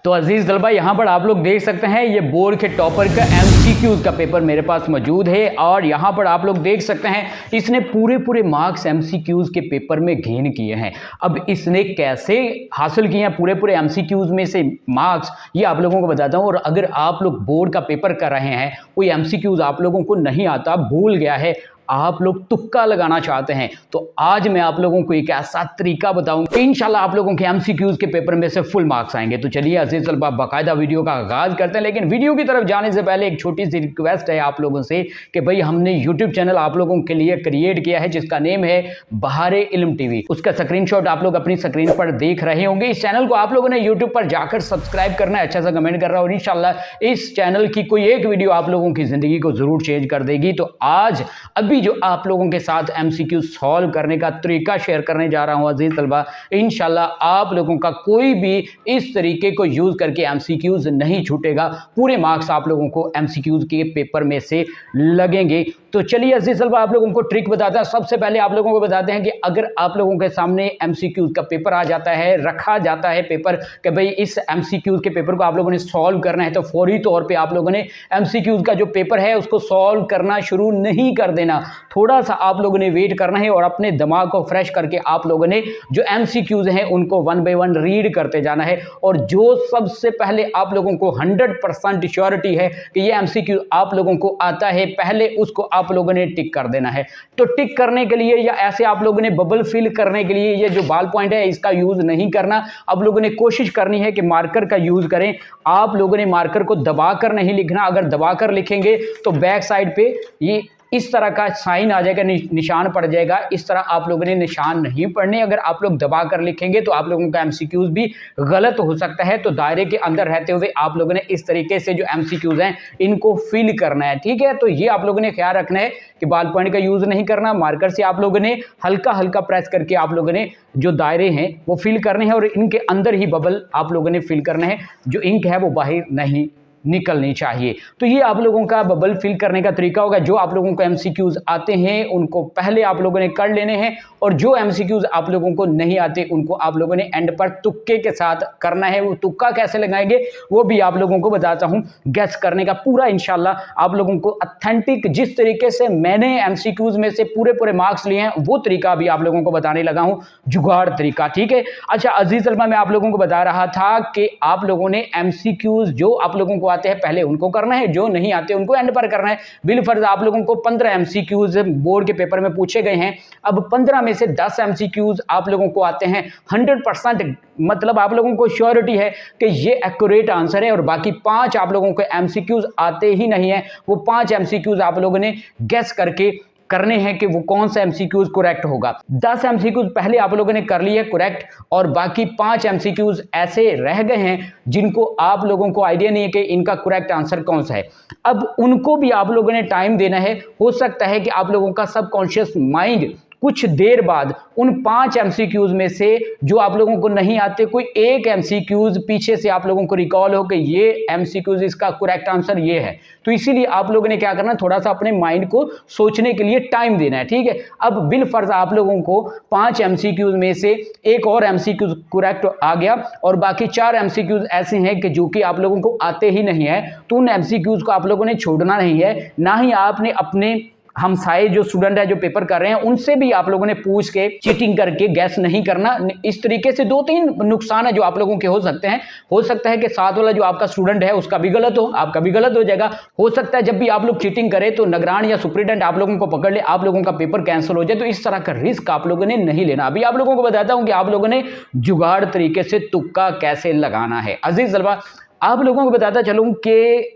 तो अजीज तलबा यहाँ पर आप लोग देख सकते हैं ये बोर्ड के टॉपर का एमसीक्यूज का पेपर मेरे पास मौजूद है और यहाँ पर आप लोग देख सकते हैं इसने पूरे मार्क्स एमसीक्यूज के पेपर में गेन किए हैं। अब इसने कैसे हासिल किए हैं पूरे एमसीक्यूज में से मार्क्स, ये आप लोगों को बताता हूँ। और अगर आप लोग बोर्ड का पेपर कर रहे हैं, कोई एमसीक्यूज आप लोगों को नहीं आता, भूल गया है, आप लोग तुक्का लगाना चाहते हैं, तो आज मैं आप लोगों को एक ऐसा तरीका बताऊंगा, इंशाल्लाह आप लोगों के एमसीक्यूज के पेपर में से फुल मार्क्स आएंगे। तो चलिए अजीज तलबा बाकायदा वीडियो का आगाज करते हैं। लेकिन वीडियो की तरफ जाने से पहले एक छोटी सी रिक्वेस्ट है आप लोगों से कि भाई हमने यूट्यूब चैनल आप लोगों के लिए क्रिएट किया है जिसका नेम है बहारे इल्म टीवी। उसका स्क्रीनशॉट आप लोग अपनी स्क्रीन पर देख रहे होंगे। इस चैनल को आप लोगों ने यूट्यूब पर जाकर सब्सक्राइब करना है, अच्छा सा कमेंट कर रहा है और इंशाल्लाह इस चैनल की कोई एक वीडियो आप लोगों की जिंदगी को जरूर चेंज कर देगी। तो आज अभी जो आप लोगों के साथ एमसीक्यू सॉल्व करने का तरीका शेयर करने जा रहा हूं अजीज तलबा, इंशाल्लाह आप लोगों का कोई भी इस तरीके को यूज करके एमसीक्यूज नहीं छूटेगा, पूरे मार्क्स आप लोगों को एमसीक्यूज के पेपर में से लगेंगे। तो चलिए अजीज तलबा आप लोगों को ट्रिक बताते हैं। सबसे पहले आप लोगों को बताते हैं कि अगर आप लोगों के सामने एमसीक्यूज का पेपर आ जाता है, रखा जाता है पेपर कि भाई इस एमसीक्यूज के पेपर को आप लोगों ने सॉल्व करना है, तो फौरी तौर पे आप लोगों ने एमसीक्यूज का जो पेपर है उसको सॉल्व करना शुरू नहीं कर देना, थोड़ा सा आप लोगों ने वेट करना है और अपने दिमाग को फ्रेश करके आप लोगों ने जो एमसीक्यूज हैं उनको वन बाय वन रीड करते जाना है। और जो सबसे पहले आप लोगों को 100% श्योरिटी है कि ये एमसीक्यू आप लोगों को आता है, पहले उसको आप लोगों ने टिक कर देना है। तो टिक करने के लिए या ऐसे आप लोगों ने बबल फिल करने के लिए ये जो बॉल पॉइंट है इसका यूज नहीं करना। आप लोगों ने कोशिश करनी है कि मार्कर का यूज करें। आप लोगों ने मार्कर को दबाकर नहीं लिखना, अगर दबाकर लिखेंगे तो बैक साइड पे ये इस तरह का साइन आ जाएगा, निशान पड़ जाएगा। इस तरह आप लोगों ने निशान नहीं पढ़ने, अगर आप लोग दबा कर लिखेंगे तो आप लोगों का एमसीक्यूज भी गलत हो सकता है। तो दायरे के अंदर रहते हुए आप लोगों ने इस तरीके से जो एमसीक्यूज हैं इनको फिल करना है, ठीक है। तो ये आप लोगों ने ख्याल रखना है कि बॉल पॉइंट का यूज नहीं करना, मार्कर से आप लोगों ने हल्का हल्का प्रेस करके आप लोगों ने जो दायरे हैं वो फिल करने हैं और इनके अंदर ही बबल आप लोगों ने फिल करना है, जो इंक है वो बाहर नहीं निकलनी चाहिए। तो ये आप लोगों का बबल फिल करने का तरीका होगा। जो आप लोगों को एमसीक्यूज आते हैं उनको पहले आप लोगों ने कर लेने हैं और जो एमसीक्यूज आप लोगों को नहीं आते उनको आप लोगों ने एंड पर तुक्के के साथ करना है। वो तुक्का कैसे लगाएंगे वो भी आप लोगों को बताता हूं, गैस करने का पूरा इंशाल्लाह आप लोगों को ऑथेंटिक जिस तरीके से मैंने एमसीक्यूज में से पूरे मार्क्स लिए हैं वो तरीका भी आप लोगों को बताने लगा हूं, जुगाड़ तरीका, ठीक है। अच्छा अजीज तलबा मैं आप लोगों को बता रहा था कि आप लोगों ने एमसीक्यूज जो आप लोगों को आते हैं पहले उनको करना है, जो नहीं आते उनको एंड पर करना है। बिलफर्ज आप लोगों को 15 एमसीक्यूज बोर्ड के पेपर में पूछे गए हैं। अब 15 में से 10 एमसीक्यूज आप लोगों को आते हैं 100%, मतलब आप लोगों को श्योरिटी है कि ये एक्यूरेट आंसर है। और बाकी 5 आप लोगों को एमसीक्यूज आते ही नहीं है, वो 5 एमसीक्यूज आप लोगों ने गेस करके करने हैं कि वो कौन सा एमसीक्यूज करेक्ट होगा। 10 एमसीक्यूज पहले आप लोगों ने कर लिए करेक्ट और बाकी 5 एमसीक्यूज ऐसे रह गए हैं जिनको आप लोगों को आइडिया नहीं है कि इनका करेक्ट आंसर कौन सा है। अब उनको भी आप लोगों ने टाइम देना है। हो सकता है कि आप लोगों का सबकॉन्शियस माइंड कुछ देर बाद उन 5 एमसीक्यूज में से जो आप लोगों को नहीं आते कोई एक एमसीक्यूज पीछे से आप लोगों को रिकॉल हो कि ये एमसीक्यूज इसका करेक्ट आंसर ये है। तो इसीलिए आप लोगों ने क्या करना, थोड़ा सा अपने माइंड को सोचने के लिए टाइम देना है, ठीक है। अब बिलफर्ज आप लोगों को 5 एमसीक्यूज में से एक और एमसीक्यूज करेक्ट आ गया और बाकी 4 एमसीक्यूज ऐसे हैं कि जो कि आप लोगों को आते ही नहीं है। तो उन एमसीक्यूज को आप लोगों ने छोड़ना नहीं है, ना ही आपने अपने हमसाए जो स्टूडेंट है जो पेपर कर रहे हैं उनसे भी आप लोगों ने पूछ के चीटिंग करके गैस नहीं करना। इस तरीके से 2-3 नुकसान है जो आप लोगों के हो सकते हैं। हो सकता है कि साथ वाला जो आपका स्टूडेंट है उसका भी गलत हो, आपका भी गलत हो जाएगा। हो सकता है जब भी आप लोग चीटिंग करें तो निगरान या सुपरिटेंडेंट आप लोगों को पकड़ ले, आप लोगों का पेपर कैंसिल हो जाए। तो इस तरह का रिस्क आप लोगों ने नहीं लेना। अभी आप लोगों को बताता हूं कि आप लोगों ने जुगाड़ तरीके से तुक्का कैसे लगाना है। अजीज तलबा आप लोगों को बताता चलूं कि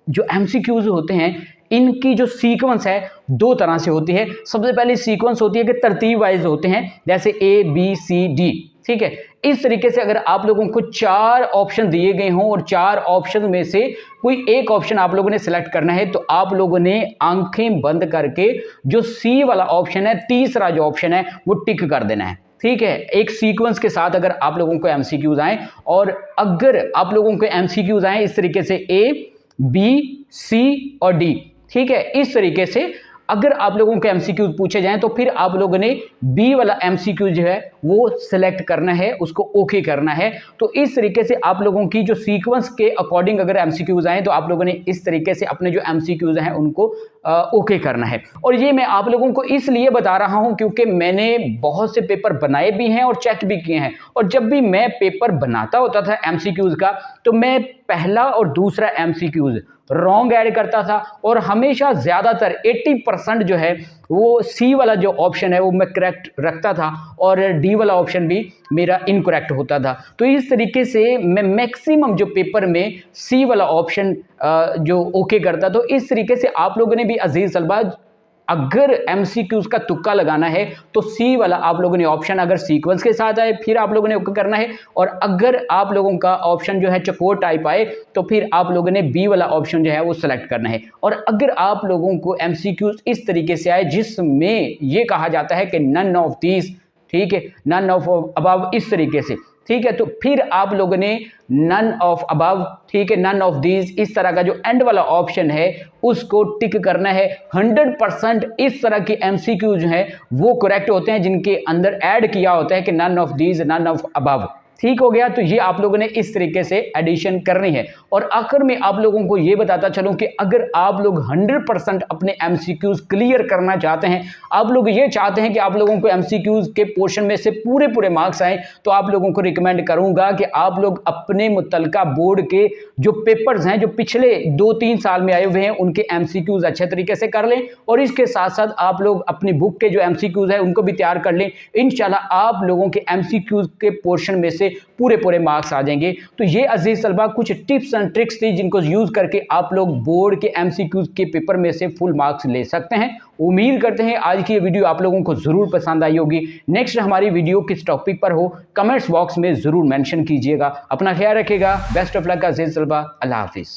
जो एमसीक्यूज होते हैं इनकी जो सीक्वेंस है 2 तरह से होती है। सबसे पहले सीक्वेंस होती है कि तरतीब वाइज होते हैं, जैसे ABCD, ठीक है। इस तरीके से अगर आप लोगों को 4 ऑप्शन दिए गए हों और 4 ऑप्शन में से कोई एक ऑप्शन आप लोगों ने सिलेक्ट करना है तो आप लोगों ने आंखें बंद करके जो C वाला ऑप्शन है, तीसरा जो ऑप्शन है वो टिक कर देना है, ठीक है। एक सीक्वेंस के साथ अगर आप लोगों को एमसीक्यूज आए और अगर आप लोगों को एमसीक्यूज आए इस तरीके से A, B, C और D, ठीक है। इस तरीके से अगर आप लोगों के एमसीक्यूज पूछे जाएं तो फिर आप लोगों ने बी वाला एमसीक्यू जो है वो सिलेक्ट करना है, उसको ओके करना है। तो इस तरीके से आप लोगों की जो सीक्वेंस के अकॉर्डिंग अगर एमसीक्यूज आए तो आप लोगों ने इस तरीके से अपने जो एमसीक्यूज हैं उनको ओके करना है। और ये मैं आप लोगों को इसलिए बता रहा हूं क्योंकि मैंने बहुत से पेपर बनाए भी हैं और चेक भी किए हैं, और जब भी मैं पेपर बनाता होता था एमसीक्यूज का तो मैं पहला और दूसरा एमसीक्यूज रॉन्ग ऐड करता था, और हमेशा ज़्यादातर 80% जो है वो सी वाला जो ऑप्शन है वो मैं करेक्ट रखता था और डी वाला ऑप्शन भी मेरा इनकरेक्ट होता था। तो इस तरीके से मैं मैक्सिमम जो पेपर में सी वाला ऑप्शन जो ओके करता। तो इस तरीके से आप लोगों ने भी अजीज तलबा अगर एमसीक्यूज का तुक्का लगाना है तो सी वाला आप लोगों ने ऑप्शन अगर सीक्वेंस के साथ आए फिर आप लोगों ने ओके करना है, और अगर आप लोगों का ऑप्शन जो है चकोर टाइप आए तो फिर आप लोगों ने बी वाला ऑप्शन जो है वो सिलेक्ट करना है। और अगर आप लोगों को एमसीक्यूज इस तरीके से आए जिसमें ये कहा जाता है कि नन ऑफ दीज, ठीक है, नन ऑफ अबव इस तरीके से, ठीक है, तो फिर आप लोगों ने नन ऑफ अबव, ठीक है, नन ऑफ दीज इस तरह का जो एंड वाला ऑप्शन है उसको टिक करना है। 100% इस तरह के एमसीक्यू जो हैं वो करेक्ट होते हैं जिनके अंदर ऐड किया होता है कि none of these, none of above. ठीक हो गया। तो ये आप लोगों ने इस तरीके से एडिशन करनी है। और आखिर में आप लोगों को ये बताता चलूं कि अगर आप लोग 100% अपने एमसीक्यूज क्लियर करना चाहते हैं, आप लोग ये चाहते हैं कि आप लोगों को एमसीक्यूज के पोर्शन में से पूरे मार्क्स आए, तो आप लोगों को रिकमेंड करूंगा कि आप लोग अपने मुतलका बोर्ड के जो पेपर्स हैं जो पिछले 2-3 साल में आए हुए हैं उनके एमसीक्यूज अच्छे तरीके से कर लें, और इसके साथ साथ आप लोग अपनी बुक के जो एमसीक्यूज है उनको भी तैयार कर लें। इंशाल्लाह आप लोगों के एमसीक्यूज के पोर्शन में से पूरे मार्क्स आ जाएंगे। तो ये अजीज तलबा कुछ टिप्स एंड ट्रिक्स थी जिनको यूज करके आप लोग बोर्ड के एमसीक्यूज के पेपर में से फुल मार्क्स ले सकते हैं। उम्मीद करते हैं आज की ये वीडियो आप लोगों को जरूर पसंद आई होगी। नेक्स्ट हमारी वीडियो किस टॉपिक पर हो कमेंट्स बॉक्स में जरूर मेंशन कीजिएगा। अपना ख्याल रखिएगा। बेस्ट ऑफ लक अजीज तलबा। अल्लाह हाफिज।